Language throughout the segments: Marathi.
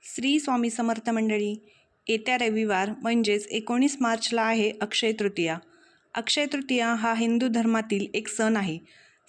श्री स्वामी समर्थ मंडळी, येत्या रविवार म्हणजेच 19 मार्चला आहे अक्षय तृतीया. अक्षय तृतीया हा हिंदू धर्मातील एक सण आहे.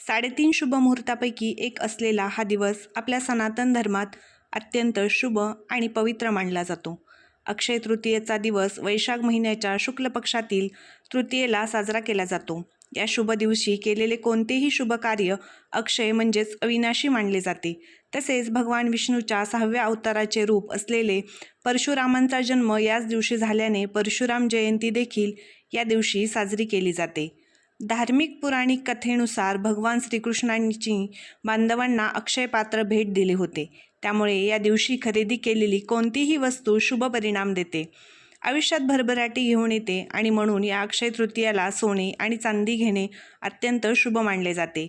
3.5 शुभ मुहूर्तापैकी एक असलेला हा दिवस आपल्या सनातन धर्मात अत्यंत शुभ आणि पवित्र मानला जातो. अक्षय तृतीयेचा दिवस वैशाख महिन्याच्या शुक्ल पक्षातील तृतीयेला साजरा केला जातो. या शुभ दिवशी केलेले कोणतेही शुभ कार्य अक्षय म्हणजेच अविनाशी मानले जाते. तसेच भगवान विष्णूच्या 6व्या अवताराचे रूप असलेले परशुरामांचा जन्म याच दिवशी झाल्याने परशुराम जयंती देखील या दिवशी साजरी केली जाते. धार्मिक पुराणिक कथेनुसार भगवान श्रीकृष्णांनी बांधवांना अक्षय पात्र भेट दिले होते. त्यामुळे या दिवशी खरेदी केलेली कोणतीही वस्तू शुभ परिणाम देते, आयुष्यात भरभराटी घेऊन येते आणि म्हणून या अक्षय तृतीयाला सोने आणि चांदी घेणे अत्यंत शुभ मानले जाते.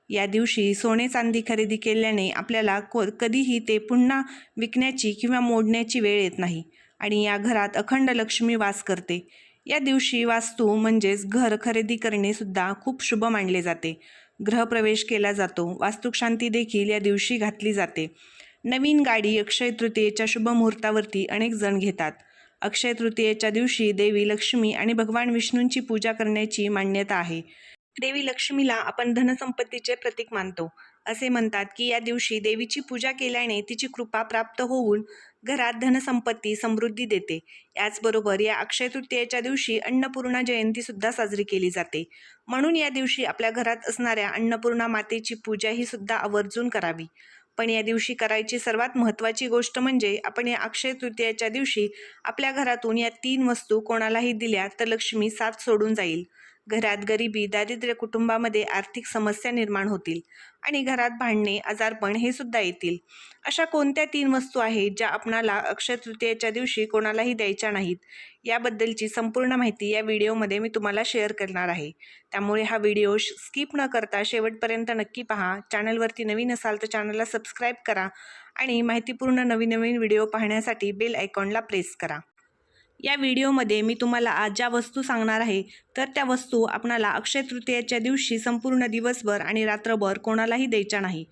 या दिवशी सोने चांदी खरेदी केल्याने आपल्याला कधीही ते पुन्हा विकण्याची किंवा मोडण्याची वेळ येत नाही आणि या घरात अखंड लक्ष्मी वास करते. या दिवशी वास्तू म्हणजेच घर खरेदी करणे सुद्धा खूप शुभ मानले जाते. गृहप्रवेश केला जातो. वास्तुशांती देखील या दिवशी घातली जाते. नवीन गाडी अक्षय तृतीयेच्या शुभ मुहूर्तावरती अनेक जण घेतात. अक्षय तृतीयेच्या दिवशी देवी लक्ष्मी आणि भगवान विष्णूंची पूजा करण्याची मान्यता आहे. देवी लक्ष्मीला आपण धनसंपत्तीचे प्रतीक मानतो. असे म्हणतात की या दिवशी देवीची पूजा केल्याने तिची कृपा प्राप्त होऊन घरात धनसंपत्ती समृद्धी देते. याचबरोबर या अक्षय तृतीयेच्या दिवशी अन्नपूर्णा जयंती सुद्धा साजरी केली जाते. म्हणून या दिवशी आपल्या घरात असणाऱ्या अन्नपूर्णा मातेची पूजा ही सुद्धा आवर्जून करावी. पण या दिवशी करायची सर्वात महत्त्वाची गोष्ट म्हणजे आपण या अक्षय तृतीयेच्या दिवशी आपल्या घरातून या 3 वस्तू कोणालाही दिल्या तर लक्ष्मी साथ सोडून जाईल. घरात गरिबी, दारिद्र्य, कुटुंबामध्ये आर्थिक समस्या निर्माण होतील आणि घरात भांडणे, आजारपण हे सुद्धा येतील. अशा कोणत्या 3 वस्तू आहेत ज्या आपणाला अक्षय तृतीयेच्या दिवशी कोणालाही द्यायच्या नाहीत, याबद्दलची संपूर्ण माहिती या व्हिडिओमध्ये मी तुम्हाला शेअर करणार आहे. त्यामुळे हा व्हिडिओ स्किप न करता शेवटपर्यंत नक्की पहा. चॅनलवरती नवीन असाल तर चॅनलला सबस्क्राईब करा आणि माहितीपूर्ण नवीन व्हिडिओ पाहण्यासाठी बेल आयकॉनला प्रेस करा. या व्हिडिओमध्ये मी तुम्हाला आज ज्या वस्तू सांगणार आहे तर त्या वस्तू आपणाला अक्षय तृतीयेच्या दिवशी संपूर्ण दिवसभर आणि रात्रभर कोणालाही द्यायच्या नाही.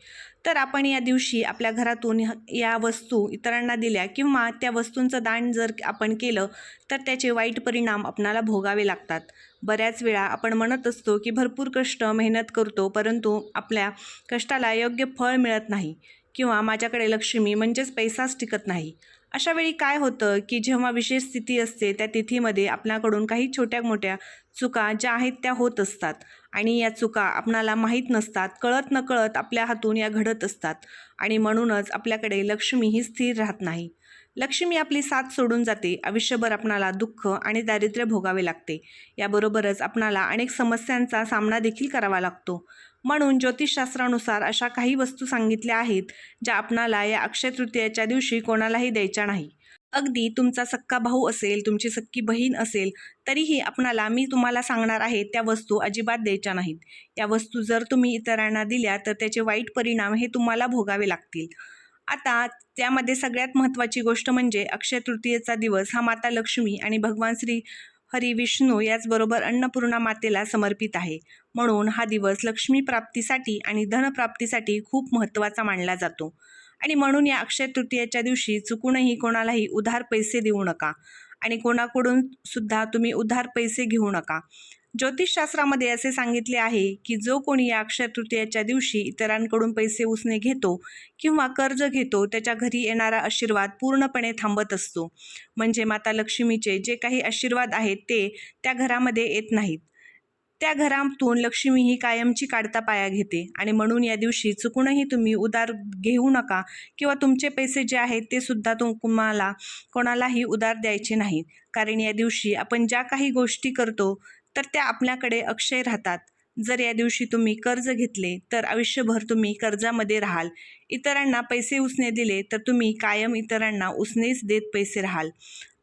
तर आपण या दिवशी आपल्या घरातून या वस्तू इतरांना दिल्या किंवा त्या वस्तूंचं दान जर आपण केलं तर त्याचे वाईट परिणाम आपणाला भोगावे लागतात. बऱ्याच वेळा आपण म्हणत असतो की भरपूर कष्ट मेहनत करतो परंतु आपल्या कष्टाला योग्य फळ मिळत नाही किंवा माझ्याकडे लक्ष्मी म्हणजेच पैसाच टिकत नाही. अशा वेळी काय होतं की जेव्हा विशेष तिथी असते त्या तिथीमध्ये आपल्याकडून काही छोट्या मोठ्या चुका ज्या आहेत त्या होत असतात आणि या चुका आपणाला माहीत नसतात, कळत नकळत आपल्या हातून या घडत असतात आणि म्हणूनच आपल्याकडे लक्ष्मी ही स्थिर राहत नाही. लक्ष्मी आपली साथ सोडून जाते. आयुष्यभर आपणाला दुःख आणि दारिद्र्य भोगावे लागते. याबरोबरच आपणाला अनेक समस्यांचा सामना देखील करावा लागतो. म्हणून ज्योतिषशास्त्रानुसार अशा काही वस्तू सांगितल्या आहेत ज्या आपणाला या अक्षय तृतीयेच्या दिवशी कोणालाही द्यायच्या नाही. अगदी तुमचा सक्का भाऊ असेल, तुमची सक्की बहीण असेल तरीही आपणाला मी तुम्हाला सांगणार आहे त्या वस्तू अजिबात द्यायच्या नाहीत. या वस्तू जर तुम्ही इतरांना दिल्या तर त्याचे वाईट परिणाम हे तुम्हाला भोगावे लागतील. आता त्यामध्ये सगळ्यात महत्त्वाची गोष्ट म्हणजे अक्षय तृतीयेचा दिवस हा माता लक्ष्मी आणि भगवान श्री हरी विष्णू याचबरोबर अन्नपूर्णा मातेला समर्पित आहे. म्हणून हा दिवस लक्ष्मी प्राप्तीसाठी आणि धनप्राप्तीसाठी खूप महत्त्वाचा मानला जातो आणि म्हणून या अक्षय तृतीयेच्या दिवशी चुकूनही कोणालाही उधार पैसे देऊ नका आणि कोणाकडून सुद्धा तुम्ही उधार पैसे घेऊ नका. ज्योतिषशास्त्रामध्ये असे सांगितले आहे की जो कोणी या अक्षय तृतीयेच्या दिवशी इतरांकडून पैसे उसने घेतो किंवा कर्ज घेतो त्याच्या घरी येणारा आशीर्वाद पूर्णपणे थांबत असतो. म्हणजे माता लक्ष्मीचे जे काही आशीर्वाद आहेत ते त्या घरामध्ये येत नाहीत. त्या घरातून लक्ष्मी ही कायमची काढता पाया घेते आणि म्हणून या दिवशी चुकूनही तुम्ही उधार घेऊ नका किंवा तुमचे पैसे जे आहेत ते सुद्धा तुम्हाला कोणालाही उधार द्यायचे नाहीत. कारण या दिवशी आपण ज्या काही गोष्टी करतो तर त्या आपल्याकडे अक्षय राहतात. जर या दिवशी तुम्ही कर्ज घेतले तर आयुष्यभर तुम्ही कर्जामध्ये राहाल. इतरांना पैसे उसने दिले तर तुम्ही कायम इतरांना उसनेच देत पैसे राहाल.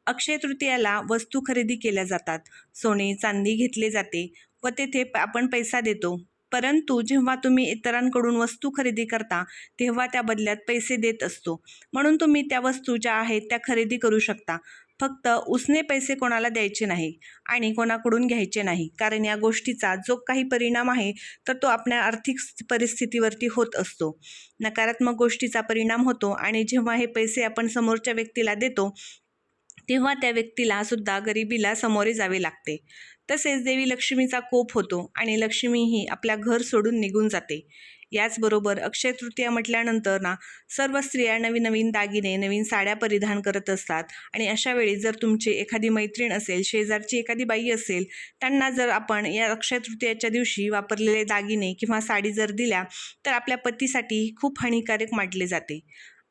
अक्षय तृतीयाला वस्तू खरेदी केल्या जातात. सोने चांदी घेतले जाते व तेथे आपण पैसा देतो. परंतु जेव्हा तुम्ही इतरांकडून वस्तू खरेदी करता तेव्हा त्या बदल्यात पैसे देत असतो. म्हणून तुम्ही त्या वस्तू ज्या आहेत त्या खरेदी करू शकता. फक्त उसने पैसे कोणाला द्यायचे नाही आणि कोणाकडून घ्यायचे नाही, कारण या गोष्टीचा जो काही परिणाम आहे तर तो आपल्या आर्थिक परिस्थितीवरती होत असतो. नकारात्मक गोष्टीचा परिणाम होतो आणि जेव्हा हे पैसे आपण समोरच्या व्यक्तीला देतो तेव्हा त्या व्यक्तीला सुद्धा गरिबीला सामोरे जावे लागते. तसेच देवी लक्ष्मीचा कोप होतो आणि लक्ष्मी ही आपल्या घर सोडून निघून जाते. याचबरोबर अक्षय तृतीया म्हटल्यानंतर सर्व स्त्रिया नवीन नवीन दागिने, नवीन साड्या परिधान करत असतात आणि अशा वेळी जर तुमची एखादी मैत्रीण असेल, शेजारची एखादी बाई असेल, त्यांना जर आपण या अक्षय तृतीयाच्या दिवशी वापरलेले दागिने किंवा साडी जर दिल्या तर आपल्या पतीसाठी खूप हानिकारक मानले जाते.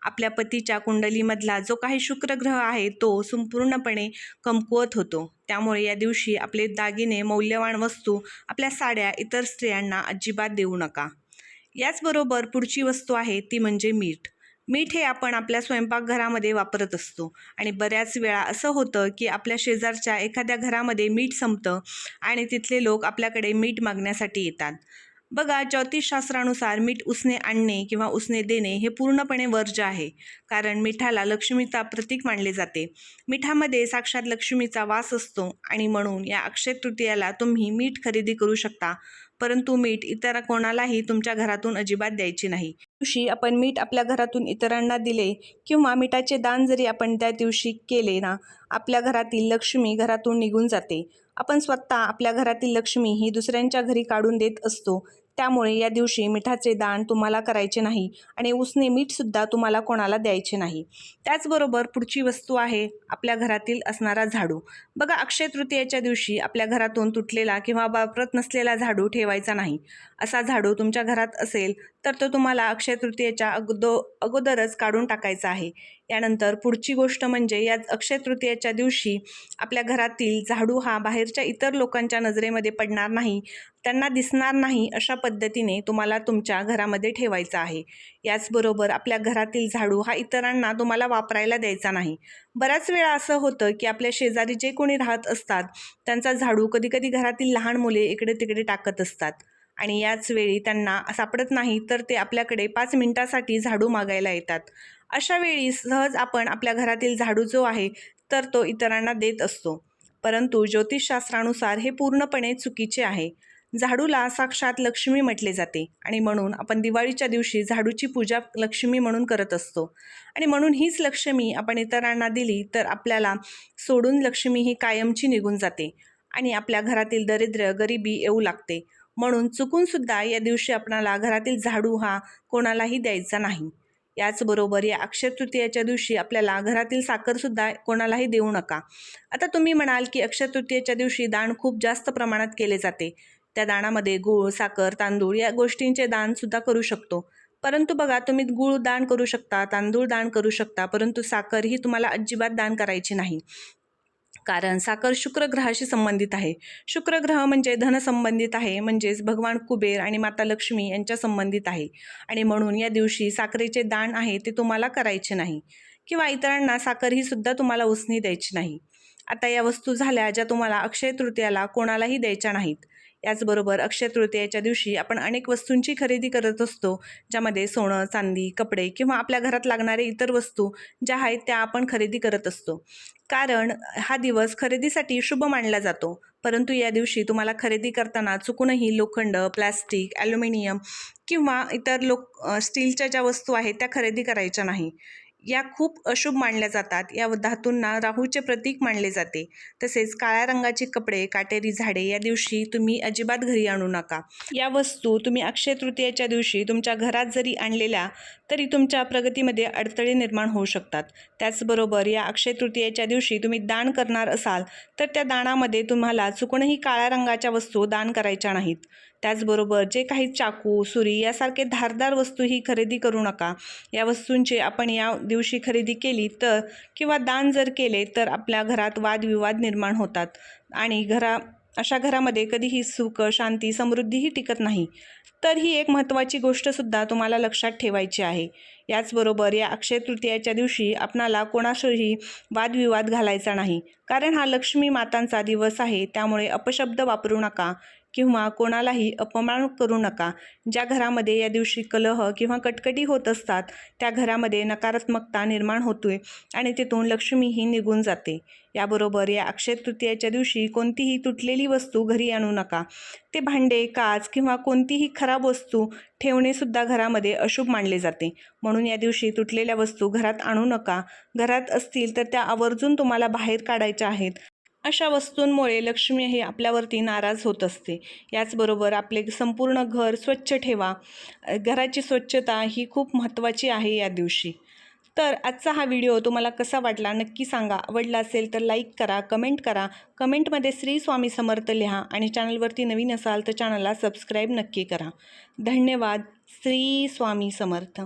आपल्या पतीच्या कुंडलीमधला जो काही शुक्रग्रह आहे तो संपूर्णपणे कमकुवत होतो. त्यामुळे या दिवशी आपले दागिने, मौल्यवान वस्तू, आपल्या साड्या इतर स्त्रियांना अजिबात देऊ नका. याचबरोबर पुढची वस्तू आहे ती म्हणजे मीठ. मीठ हे आपण आपल्या स्वयंपाकघरामध्ये वापरत असतो आणि बऱ्याच वेळा असं होतं की आपल्या शेजारच्या एखाद्या घरामध्ये मीठ संपतं आणि तिथले लोक आपल्याकडे मीठ मागण्यासाठी येतात. बघा, ज्योतिषशास्त्रानुसार मीठ उसने आणणे किंवा उसने देणे हे पूर्णपणे वर्ज्य आहे, कारण मिठाला लक्ष्मीचा प्रतीक मानले जाते. मिठामध्ये साक्षात लक्ष्मीचा वास असतो आणि म्हणून या अक्षय तृतीयाला तुम्ही मीठ खरेदी करू शकता, परंतु मीठ इतर कोणालाही तुमच्या घरातून अजिबात द्यायचे नाही. दिवशी आपण मीठ आपल्या घरातून इतरांना दिले किंवा मिठाचे दान जरी आपण त्या दिवशी केले आपल्या घरातील लक्ष्मी घरातून निघून जाते. आपण स्वतः आपल्या घरातील लक्ष्मी ही दुसऱ्यांच्या घरी काढून देत असतो. त्यामुळे या दिवशी मिठाचे दान तुम्हाला करायचे नाही आणि उसने मीठसुद्धा तुम्हाला कोणाला द्यायचे नाही. त्याचबरोबर पुढची वस्तू आहे आपल्या घरातील असणारा झाडू. बघा, अक्षय तृतीयेच्या दिवशी आपल्या घरातून तुटलेला किंवा वापरत नसलेला झाडू ठेवायचा नाही. असा झाडू तुमच्या घरात असेल तर तो तुम्हाला अक्षय तृतीयेच्या अगोदरच काढून टाकायचा आहे. यानंतर पुढची गोष्ट म्हणजे या अक्षय तृतीयेच्या दिवशी आपल्या घरातील झाडू हा बाहेरच्या इतर लोकांच्या नजरेमध्ये पडणार नाही, त्यांना दिसणार नाही, अशा पद्धतीने तुम्हाला तुमच्या घरामध्ये ठेवायचा आहे. याचबरोबर आपल्या घरातील झाडू हा इतरांना तुम्हाला वापरायला द्यायचा नाही. बऱ्याच वेळा असं होतं की आपल्या शेजारी जे कोणी राहत असतात त्यांचा झाडू कधीकधी घरातील लहान मुले इकडे तिकडे टाकत असतात आणि याच वेळी त्यांना सापडत नाही तर ते आपल्याकडे 5 मिनिटासाठी झाडू मागायला येतात. अशा वेळी सहज आपण आपल्या घरातील झाडू जो आहे तर तो इतरांना देत असतो, परंतु ज्योतिषशास्त्रानुसार हे पूर्णपणे चुकीचे आहे. झाडूला साक्षात लक्ष्मी म्हटले जाते आणि म्हणून आपण दिवाळीच्या दिवशी झाडूची पूजा लक्ष्मी म्हणून करत असतो आणि म्हणून हीच लक्ष्मी आपण इतरांना दिली तर आपल्याला सोडून लक्ष्मी ही कायमची निघून जाते आणि आपल्या घरातील दारिद्र्य, गरिबी येऊ लागते. म्हणून चुकूनसुद्धा या दिवशी आपणाला घरातील झाडू हा कोणालाही द्यायचा नाही. याचबरोबर या अक्षय तृतीयेच्या दिवशी आपल्याला घरातील साखरसुद्धा कोणालाही देऊ नका. आता तुम्ही म्हणाल की अक्षय तृतीयेच्या दिवशी दान खूप जास्त प्रमाणात केले जाते, त्या दानामध्ये गूळ, साखर, तांदूळ या गोष्टींचे दानसुद्धा करू शकतो. परंतु बघा, तुम्ही गूळ दान करू शकता, तांदूळ दान करू शकता, परंतु साखर ही तुम्हाला अजिबात दान करायची नाही, कारण साखर शुक्रग्रहाशी संबंधित आहे. शुक्रग्रह म्हणजे धनसंबंधित आहे, म्हणजेच भगवान कुबेर आणि माता लक्ष्मी यांच्या संबंधित आहे आणि म्हणून या दिवशी साखरेचे दान आहे ते तुम्हाला करायचे नाही किंवा इतरांना साखर ही सुद्धा तुम्हाला उसने द्यायची नाही. आता या वस्तू झाल्या ज्या तुम्हाला अक्षय तृतीयाला कोणालाही द्यायच्या नाहीत. याचबरोबर अक्षय तृतीयेच्या दिवशी आपण अनेक वस्तूंची खरेदी करत असतो, ज्यामध्ये सोनं, चांदी, कपडे किंवा आपल्या घरात लागणारे इतर वस्तू ज्या आहेत त्या आपण खरेदी करत असतो, कारण हा दिवस खरेदीसाठी शुभ मानला जातो. परंतु या दिवशी तुम्हाला खरेदी करताना चुकूनही लोखंड, प्लॅस्टिक, ॲल्युमिनियम किंवा इतर स्टीलच्या ज्या वस्तू आहेत त्या खरेदी करायच्या नाही. या खूप अशुभ मानल्या जातात. या धातूंना राहूचे प्रतीक मानले जाते. तसेच काळ्या रंगाचे कपडे, काटेरी झाडे या दिवशी तुम्ही अजिबात घरी आणू नका. या वस्तू तुम्ही अक्षय तृतीयेच्या दिवशी तुमच्या घरात जरी आणलेल्या तरी तुमच्या प्रगतीमध्ये अडथळे निर्माण होऊ शकतात. त्याचबरोबर या अक्षय तृतीयेच्या दिवशी तुम्ही दान करणार असाल तर त्या दानामध्ये तुम्हाला चुकूनही काळ्या रंगाच्या वस्तू दान करायच्या नाहीत. त्याचबरोबर जे काही चाकू, सुरी यासारखे धारदार वस्तू ही खरेदी करू नका. या वस्तूंची आपण या दिवशी खरेदी केली तर किंवा दान जर केले तर आपल्या घरात वादविवाद निर्माण होतात आणि अशा घरामध्ये कधीही सुख, शांती, समृद्धीही टिकत नाही. तर ही एक महत्त्वाची गोष्टसुद्धा तुम्हाला लक्षात ठेवायची आहे. याचबरोबर या अक्षय तृतीयेच्या दिवशी आपणाला कोणाशीही वादविवाद घालायचा नाही, कारण हा लक्ष्मी मातांचा दिवस आहे. त्यामुळे अपशब्द वापरू नका किंवा कोणालाही अपमान करू नका. ज्या घरामध्ये या दिवशी कलह किंवा कटकटी होत असतात त्या घरामध्ये नकारात्मकता निर्माण होते आणि तिथून लक्ष्मीही निघून जाते. याबरोबर या अक्षय तृतीयेच्या दिवशी कोणतीही तुटलेली वस्तू घरी आणू नका. ते भांडे, काच किंवा कोणतीही खराब वस्तू ठेवणेसुद्धा घरामध्ये अशुभ मानले जाते. म्हणून या दिवशी तुटलेल्या वस्तू घरात आणू नका. घरात असतील तर त्या आवर्जून तुम्हाला बाहेर काढायच्या आहेत. अशा वस्तूंमुळे लक्ष्मी ही आपल्यावरती नाराज होत असते. याचबरोबर आपले संपूर्ण घर स्वच्छ ठेवा. घराची स्वच्छता ही खूप महत्त्वाची आहे या दिवशी. तर आजचा हा व्हिडिओ तुम्हाला कसा वाटला नक्की सांगा. आवडला असेल तर लाईक करा, कमेंट करा. कमेंटमध्ये श्री स्वामी समर्थ लिहा आणि चॅनलवरती नवीन असाल तर चॅनलला सबस्क्राईब नक्की करा. धन्यवाद. श्री स्वामी समर्थ.